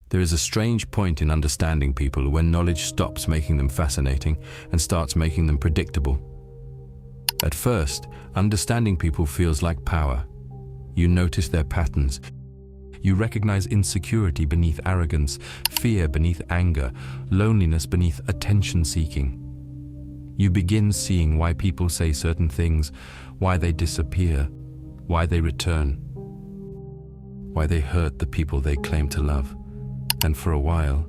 There is a strange point in understanding people when knowledge stops making them fascinating and starts making them predictable. At first, understanding people feels like power. You notice their patterns. You recognize insecurity beneath arrogance, fear beneath anger, loneliness beneath attention-seeking. You begin seeing why people say certain things, why they disappear, why they return, why they hurt the people they claim to love. And for a while,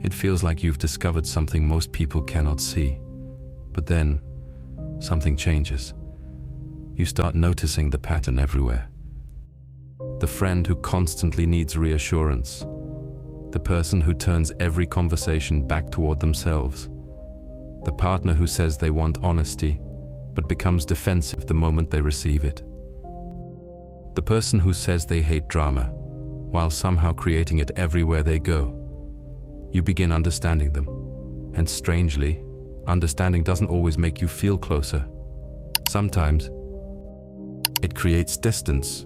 it feels like you've discovered something most people cannot see. But then, something changes. You start noticing the pattern everywhere. The friend who constantly needs reassurance. The person who turns every conversation back toward themselves. The partner who says they want honesty, but becomes defensive the moment they receive it. The person who says they hate drama, while somehow creating it everywhere they go. You begin understanding them. And strangely, understanding doesn't always make you feel closer. Sometimes, it creates distance.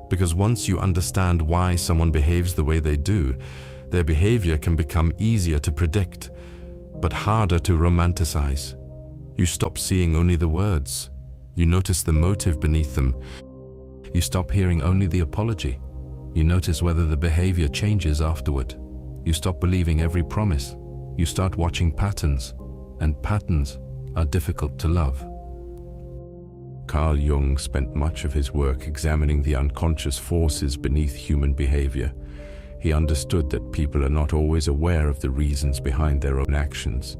Because once you understand why someone behaves the way they do, their behavior can become easier to predict, but harder to romanticize. You stop seeing only the words. You notice the motive beneath them. You stop hearing only the apology. You notice whether the behavior changes afterward. You stop believing every promise. You start watching patterns, and patterns are difficult to love. Carl Jung spent much of his work examining the unconscious forces beneath human behavior. He understood that people are not always aware of the reasons behind their own actions.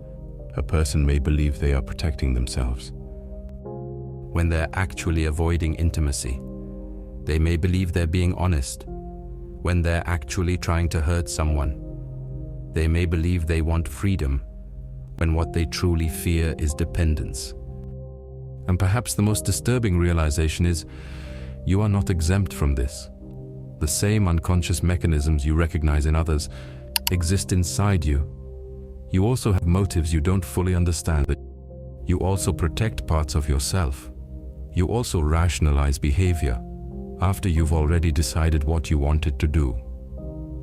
A person may believe they are protecting themselves when they're actually avoiding intimacy. They may believe they're being honest when they're actually trying to hurt someone. They may believe they want freedom when what they truly fear is dependence. And perhaps the most disturbing realization is, you are not exempt from this. The same unconscious mechanisms you recognize in others exist inside you. You also have motives you don't fully understand. You also protect parts of yourself. You also rationalize behavior after you've already decided what you wanted to do.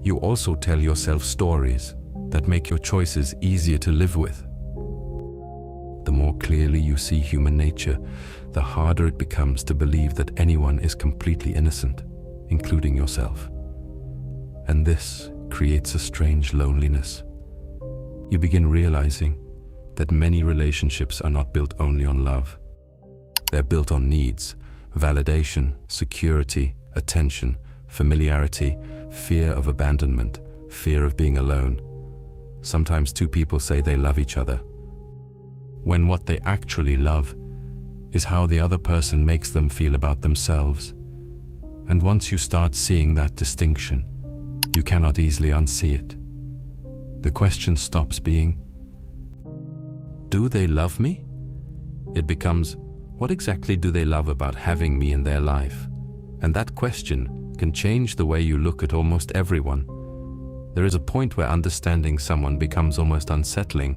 You also tell yourself stories that make your choices easier to live with. The more clearly you see human nature, the harder it becomes to believe that anyone is completely innocent, including yourself. And this creates a strange loneliness. You begin realizing that many relationships are not built only on love. They're built on needs, validation, security, attention, familiarity, fear of abandonment, fear of being alone. Sometimes two people say they love each other, when what they actually love is how the other person makes them feel about themselves. And once you start seeing that distinction, you cannot easily unsee it. The question stops being, do they love me? It becomes, what exactly do they love about having me in their life? And that question can change the way you look at almost everyone. There is a point where understanding someone becomes almost unsettling.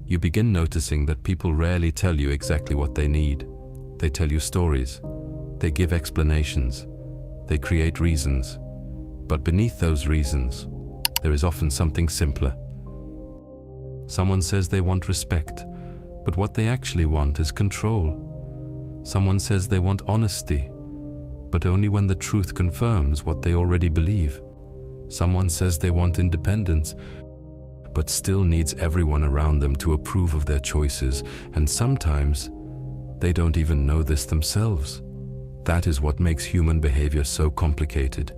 You begin noticing that people rarely tell you exactly what they need. They tell you stories. They give explanations. They create reasons. But beneath those reasons, there is often something simpler. Someone says they want respect, but what they actually want is control. Someone says they want honesty, but only when the truth confirms what they already believe. Someone says they want independence, but still needs everyone around them to approve of their choices, and sometimes they don't even know this themselves. That is what makes human behavior so complicated.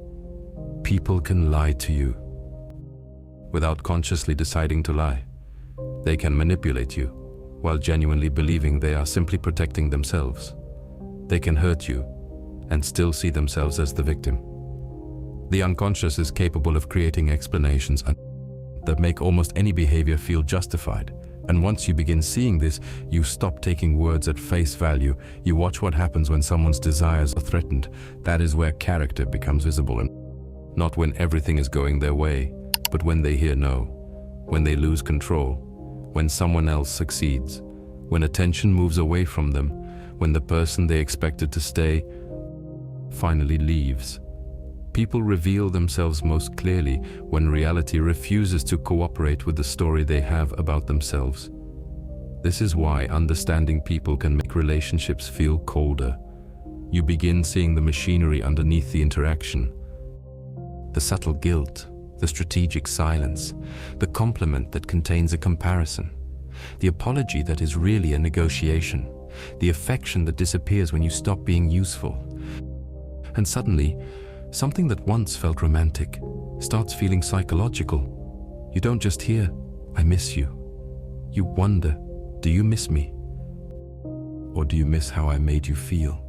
People can lie to you without consciously deciding to lie. They can manipulate you while genuinely believing they are simply protecting themselves. They can hurt you and still see themselves as the victim. The unconscious is capable of creating explanations that make almost any behavior feel justified. And once you begin seeing this, you stop taking words at face value. You watch what happens when someone's desires are threatened. That is where character becomes visible, and not when everything is going their way, but when they hear no, when they lose control, when someone else succeeds, when attention moves away from them, when the person they expected to stay finally leaves. People reveal themselves most clearly when reality refuses to cooperate with the story they have about themselves. This is why understanding people can make relationships feel colder. You begin seeing the machinery underneath the interaction. The subtle guilt, the strategic silence, the compliment that contains a comparison, the apology that is really a negotiation, the affection that disappears when you stop being useful. And suddenly, something that once felt romantic starts feeling psychological. You don't just hear, "I miss you." You wonder, "Do you miss me? Or do you miss how I made you feel?"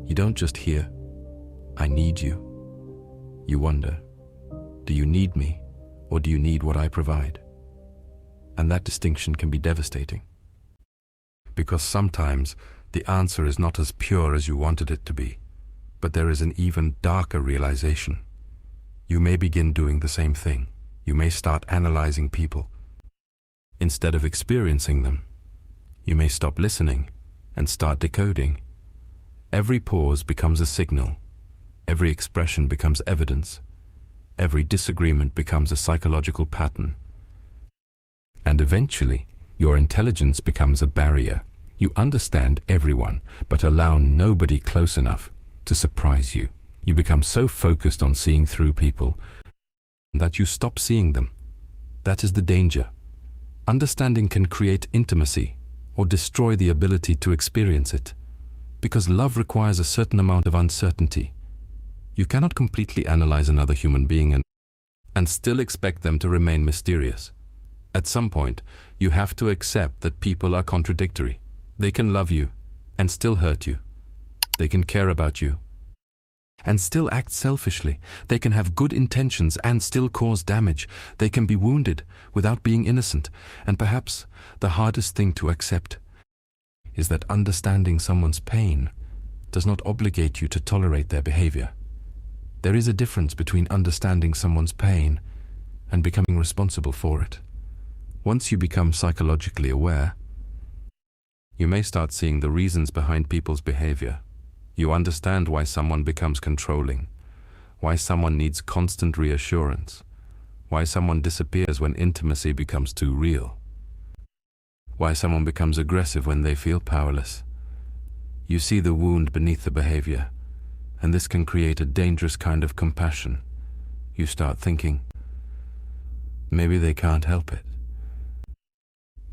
You don't just hear, "I need you." You wonder, "Do you need me, or do you need what I provide?" And that distinction can be devastating. Because sometimes the answer is not as pure as you wanted it to be, but there is an even darker realization. You may begin doing the same thing. You may start analyzing people instead of experiencing them. You may stop listening and start decoding. Every pause becomes a signal. Every expression becomes evidence. Every disagreement becomes a psychological pattern. And eventually, your intelligence becomes a barrier. You understand everyone, but allow nobody close enough to surprise you. You become so focused on seeing through people that you stop seeing them. That is the danger. Understanding can create intimacy or destroy the ability to experience it, because love requires a certain amount of uncertainty. You cannot completely analyze another human being and still expect them to remain mysterious. At some point, you have to accept that people are contradictory. They can love you and still hurt you. They can care about you and still act selfishly. They can have good intentions and still cause damage. They can be wounded without being innocent. And perhaps the hardest thing to accept is that understanding someone's pain does not obligate you to tolerate their behavior. There is a difference between understanding someone's pain and becoming responsible for it. Once you become psychologically aware, you may start seeing the reasons behind people's behavior. You understand why someone becomes controlling, why someone needs constant reassurance, why someone disappears when intimacy becomes too real, why someone becomes aggressive when they feel powerless. You see the wound beneath the behavior, and this can create a dangerous kind of compassion. You start thinking, maybe they can't help it.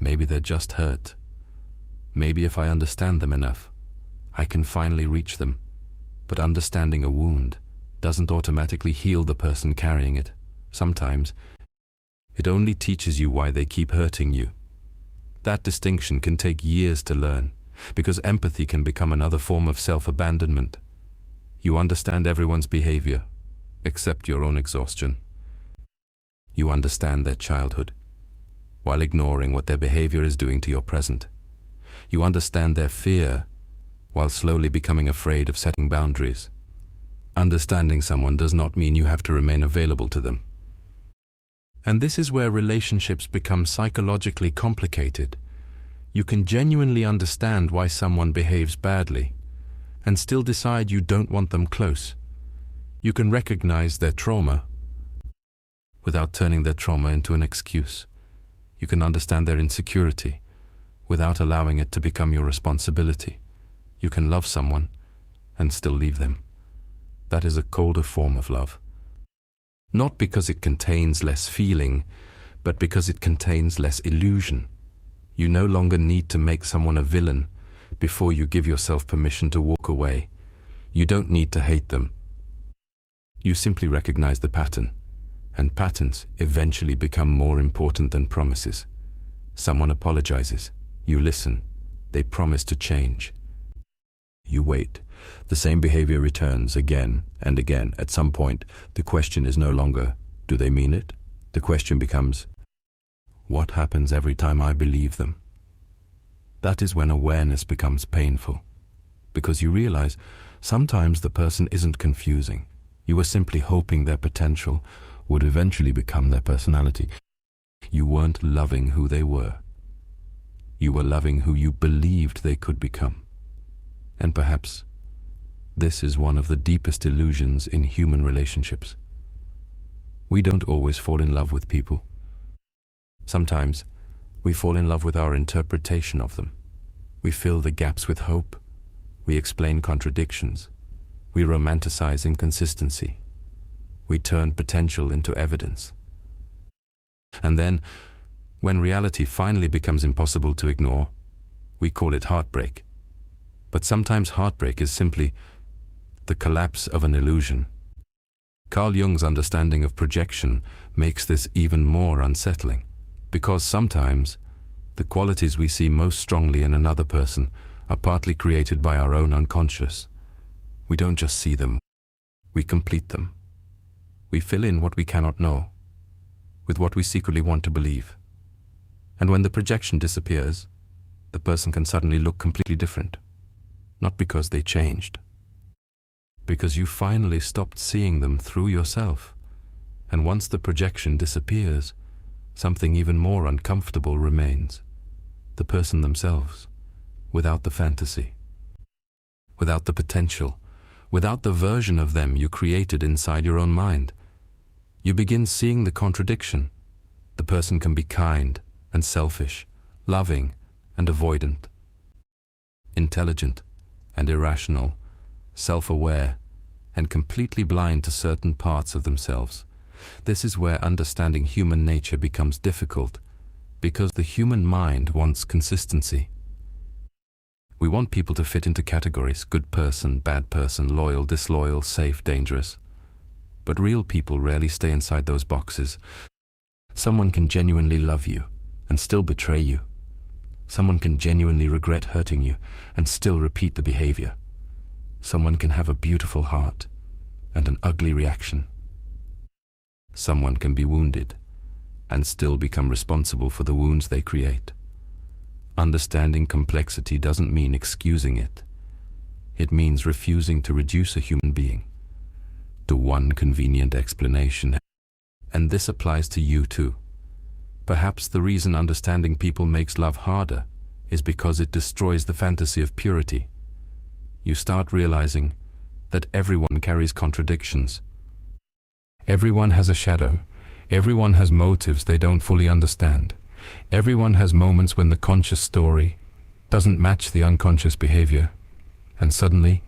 Maybe they're just hurt. Maybe if I understand them enough, I can finally reach them. But understanding a wound doesn't automatically heal the person carrying it. Sometimes, it only teaches you why they keep hurting you. That distinction can take years to learn, because empathy can become another form of self-abandonment. You understand everyone's behavior, except your own exhaustion. You understand their childhood, while ignoring what their behavior is doing to your present. You understand their fear, while slowly becoming afraid of setting boundaries. Understanding someone does not mean you have to remain available to them. And this is where relationships become psychologically complicated. You can genuinely understand why someone behaves badly, and still decide you don't want them close. You can recognize their trauma without turning their trauma into an excuse. You can understand their insecurity without allowing it to become your responsibility. You can love someone and still leave them. That is a colder form of love. Not because it contains less feeling, but because it contains less illusion. You no longer need to make someone a villain before you give yourself permission to walk away. You don't need to hate them. You simply recognize the pattern, and patterns eventually become more important than promises. Someone apologizes. You listen. They promise to change. You wait. The same behavior returns again and again. At some point, the question is no longer, do they mean it? The question becomes, what happens every time I believe them? That is when awareness becomes painful, because you realize sometimes the person isn't confusing. You were simply hoping their potential would eventually become their personality. You weren't loving who they were. You were loving who you believed they could become. And perhaps This is one of the deepest illusions in human relationships. We don't always fall in love with people. Sometimes, we fall in love with our interpretation of them. We fill the gaps with hope. We explain contradictions. We romanticize inconsistency. We turn potential into evidence. And then, when reality finally becomes impossible to ignore, we call it heartbreak. But sometimes heartbreak is simply the collapse of an illusion. Carl Jung's understanding of projection makes this even more unsettling, because sometimes the qualities we see most strongly in another person are partly created by our own unconscious. We don't just see them, we complete them. We fill in what we cannot know with what we secretly want to believe. And when the projection disappears, the person can suddenly look completely different. Not because they changed, because you finally stopped seeing them through yourself. And once the projection disappears, something even more uncomfortable remains. The person themselves, without the fantasy, without the potential, without the version of them you created inside your own mind. You begin seeing the contradiction. The person can be kind and selfish, loving and avoidant, intelligent and irrational, self-aware and completely blind to certain parts of themselves. This is where understanding human nature becomes difficult, because the human mind wants consistency. We want people to fit into categories: good person, bad person, loyal, disloyal, safe, dangerous. But real people rarely stay inside those boxes. Someone can genuinely love you and still betray you. Someone can genuinely regret hurting you and still repeat the behavior. Someone can have a beautiful heart and an ugly reaction. Someone can be wounded and still become responsible for the wounds they create. Understanding complexity doesn't mean excusing it. It means refusing to reduce a human being to one convenient explanation. And this applies to you too. Perhaps the reason understanding people makes love harder is because it destroys the fantasy of purity. You start realizing that everyone carries contradictions. Everyone has a shadow. Everyone has motives they don't fully understand. Everyone has moments when the conscious story doesn't match the unconscious behavior. And suddenly,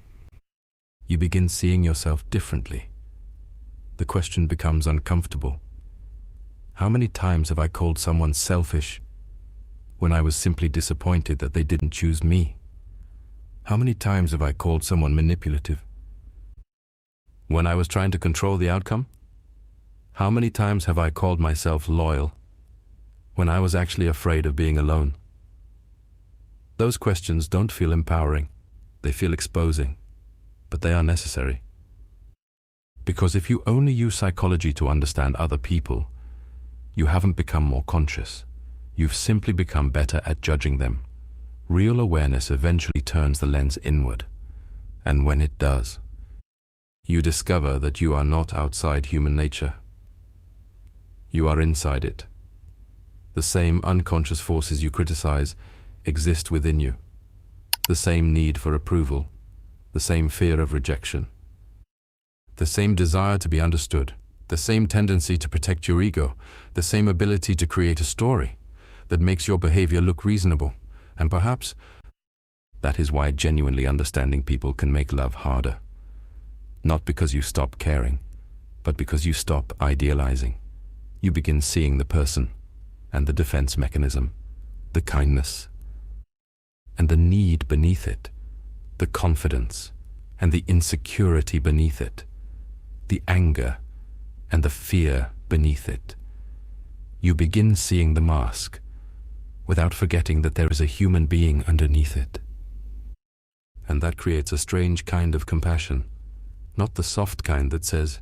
you begin seeing yourself differently. The question becomes uncomfortable. How many times have I called someone selfish when I was simply disappointed that they didn't choose me? How many times have I called someone manipulative when I was trying to control the outcome? How many times have I called myself loyal when I was actually afraid of being alone? Those questions don't feel empowering. They feel exposing, but they are necessary. Because if you only use psychology to understand other people, you haven't become more conscious. You've simply become better at judging them. Real awareness eventually turns the lens inward. And when it does, you discover that you are not outside human nature. You are inside it. The same unconscious forces you criticize exist within you. The same need for approval, the same fear of rejection, the same desire to be understood, the same tendency to protect your ego, the same ability to create a story that makes your behavior look reasonable. And perhaps that is why genuinely understanding people can make love harder. Not because you stop caring, but because you stop idealizing. You begin seeing the person and the defense mechanism, the kindness and the need beneath it, the confidence and the insecurity beneath it, the anger and the fear beneath it. You begin seeing the mask without forgetting that there is a human being underneath it. And that creates a strange kind of compassion, not the soft kind that says,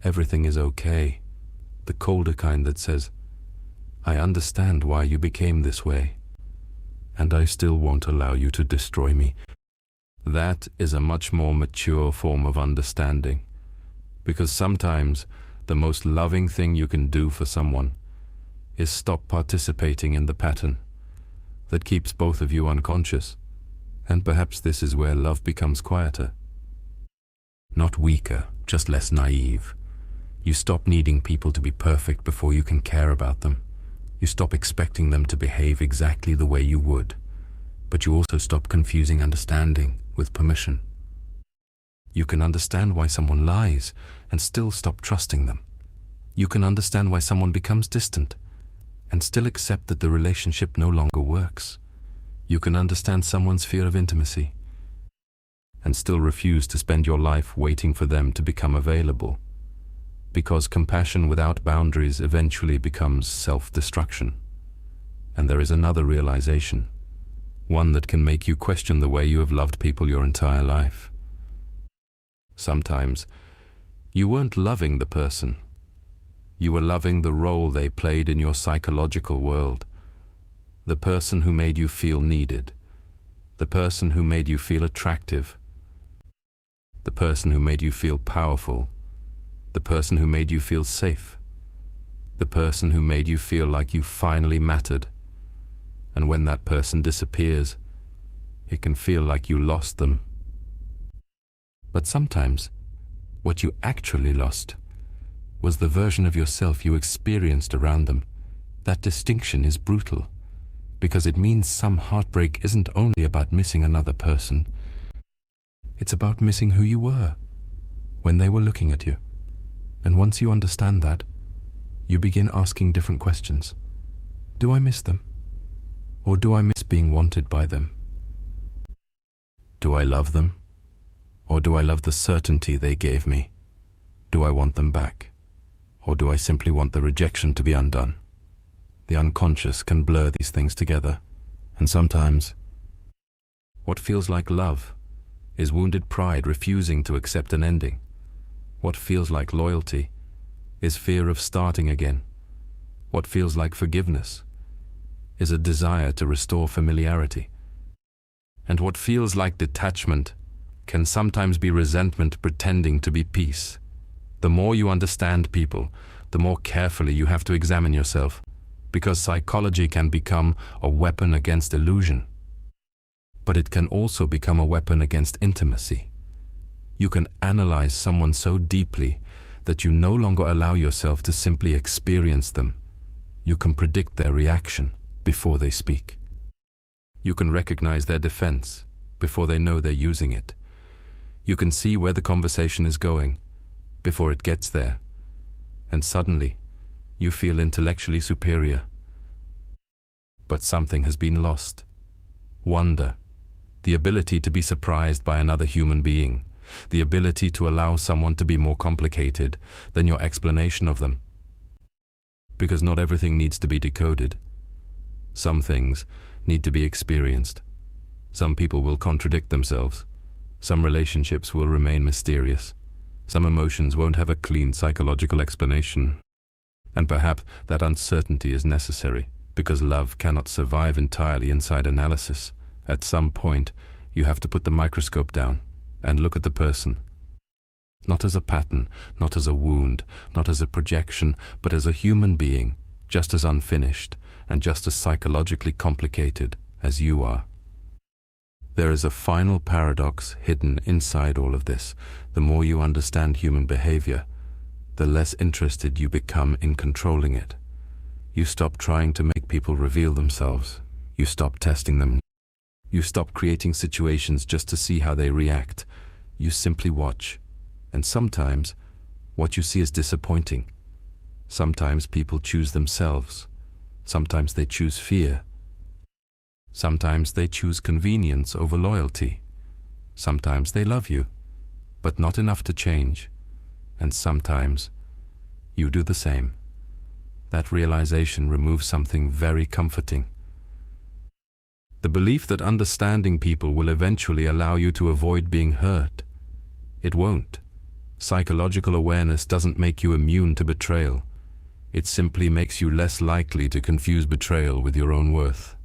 everything is okay, the colder kind that says, I understand why you became this way, and I still won't allow you to destroy me. That is a much more mature form of understanding, because sometimes the most loving thing you can do for someone is stop participating in the pattern that keeps both of you unconscious. And perhaps this is where love becomes quieter, Not weaker, just less naive. You stop needing people to be perfect before you can care about them. You stop expecting them to behave exactly the way you would. But you also stop confusing understanding with permission. You can understand why someone lies and still stop trusting them. You can understand why someone becomes distant and still accept that the relationship no longer works. You can understand someone's fear of intimacy and still refuse to spend your life waiting for them to become available. Because compassion without boundaries eventually becomes self-destruction. And there is another realization, one that can make you question the way you have loved people your entire life. Sometimes, you weren't loving the person. You were loving the role they played in your psychological world. The person who made you feel needed. The person who made you feel attractive. The person who made you feel powerful. The person who made you feel safe. The person who made you feel like you finally mattered. And when that person disappears, it can feel like you lost them. But sometimes, what you actually lost was the version of yourself you experienced around them. That distinction is brutal, because it means some heartbreak isn't only about missing another person. It's about missing who you were when they were looking at you. And once you understand that, you begin asking different questions. Do I miss them? Or do I miss being wanted by them? Do I love them? Or do I love the certainty they gave me? Do I want them back? Or do I simply want the rejection to be undone? The unconscious can blur these things together, and sometimes what feels like love is wounded pride refusing to accept an ending. What feels like loyalty is fear of starting again. What feels like forgiveness is a desire to restore familiarity. And what feels like detachment can sometimes be resentment pretending to be peace. The more you understand people, the more carefully you have to examine yourself, because psychology can become a weapon against illusion. But it can also become a weapon against intimacy. You can analyze someone so deeply that you no longer allow yourself to simply experience them. You can predict their reaction before they speak. You can recognize their defense before they know they're using it. You can see where the conversation is going before it gets there. And suddenly, you feel intellectually superior. But something has been lost. Wonder, the ability to be surprised by another human being, the ability to allow someone to be more complicated than your explanation of them. Because not everything needs to be decoded. Some things need to be experienced. Some people will contradict themselves. Some relationships will remain mysterious. Some emotions won't have a clean psychological explanation. And perhaps that uncertainty is necessary, because love cannot survive entirely inside analysis. At some point, you have to put the microscope down and look at the person. Not as a pattern, not as a wound, not as a projection, but as a human being, just as unfinished and just as psychologically complicated as you are. There is a final paradox hidden inside all of this. The more you understand human behavior, the less interested you become in controlling it. You stop trying to make people reveal themselves. You stop testing them. You stop creating situations just to see how they react. You simply watch. And sometimes, what you see is disappointing. Sometimes people choose themselves. Sometimes they choose fear. Sometimes they choose convenience over loyalty. Sometimes they love you, but not enough to change. And sometimes you do the same. That realization removes something very comforting. The belief that understanding people will eventually allow you to avoid being hurt. It won't. Psychological awareness doesn't make you immune to betrayal. It simply makes you less likely to confuse betrayal with your own worth.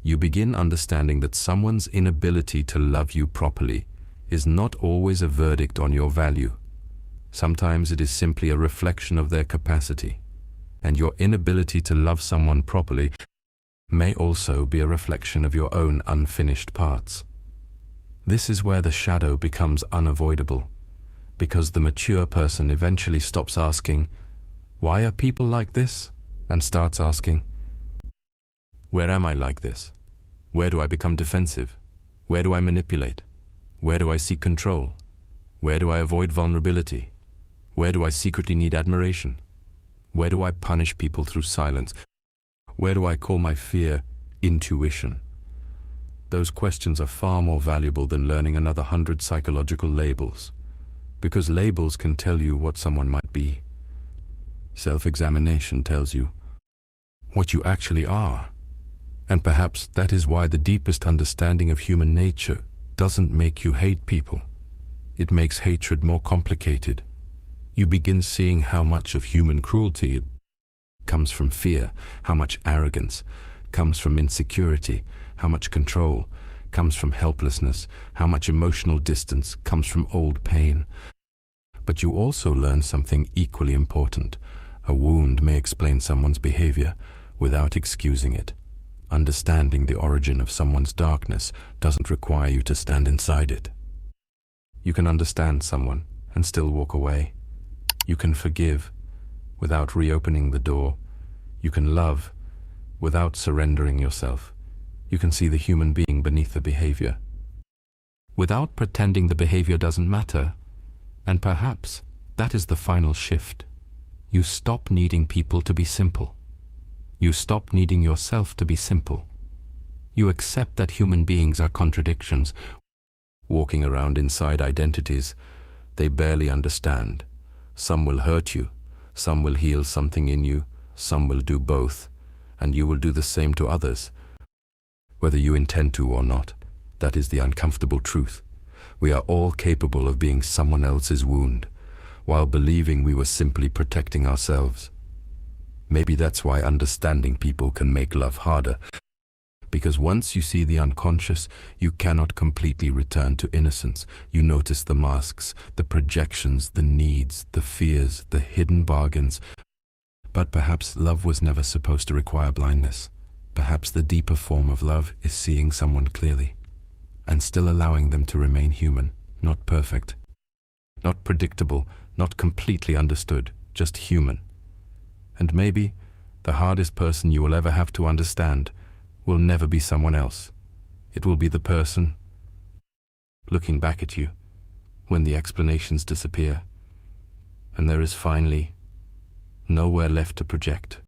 You begin understanding that someone's inability to love you properly is not always a verdict on your value. Sometimes it is simply a reflection of their capacity. And your inability to love someone properly may also be a reflection of your own unfinished parts. This is where the shadow becomes unavoidable. Because the mature person eventually stops asking, "Why are people like this?" and starts asking, "Where am I like this? Where do I become defensive? Where do I manipulate? Where do I seek control? Where do I avoid vulnerability? Where do I secretly need admiration? Where do I punish people through silence? Where do I call my fear intuition?" Those questions are far more valuable than learning another 100 psychological labels, because labels can tell you what someone might be. Self-examination tells you what you actually are. And perhaps that is why the deepest understanding of human nature doesn't make you hate people. It makes hatred more complicated. You begin seeing how much of human cruelty comes from fear, how much arrogance comes from insecurity, how much control comes from helplessness, how much emotional distance comes from old pain. But you also learn something equally important. A wound may explain someone's behavior without excusing it. Understanding the origin of someone's darkness doesn't require you to stand inside it. You can understand someone and still walk away. You can forgive without reopening the door. You can love without surrendering yourself. You can see the human being beneath the behavior, without pretending the behavior doesn't matter. And perhaps that is the final shift. You stop needing people to be simple. You stop needing yourself to be simple. You accept that human beings are contradictions, walking around inside identities they barely understand. Some will hurt you, some will heal something in you, some will do both, and you will do the same to others, whether you intend to or not. That is the uncomfortable truth. We are all capable of being someone else's wound, while believing we were simply protecting ourselves. Maybe that's why understanding people can make love harder, because once you see the unconscious, you cannot completely return to innocence. You notice the masks, the projections, the needs, the fears, the hidden bargains. But perhaps love was never supposed to require blindness. Perhaps the deeper form of love is seeing someone clearly, and still allowing them to remain human, not perfect, not predictable, not completely understood, just human. And maybe the hardest person you will ever have to understand will never be someone else. It will be the person looking back at you when the explanations disappear, and there is finally nowhere left to project.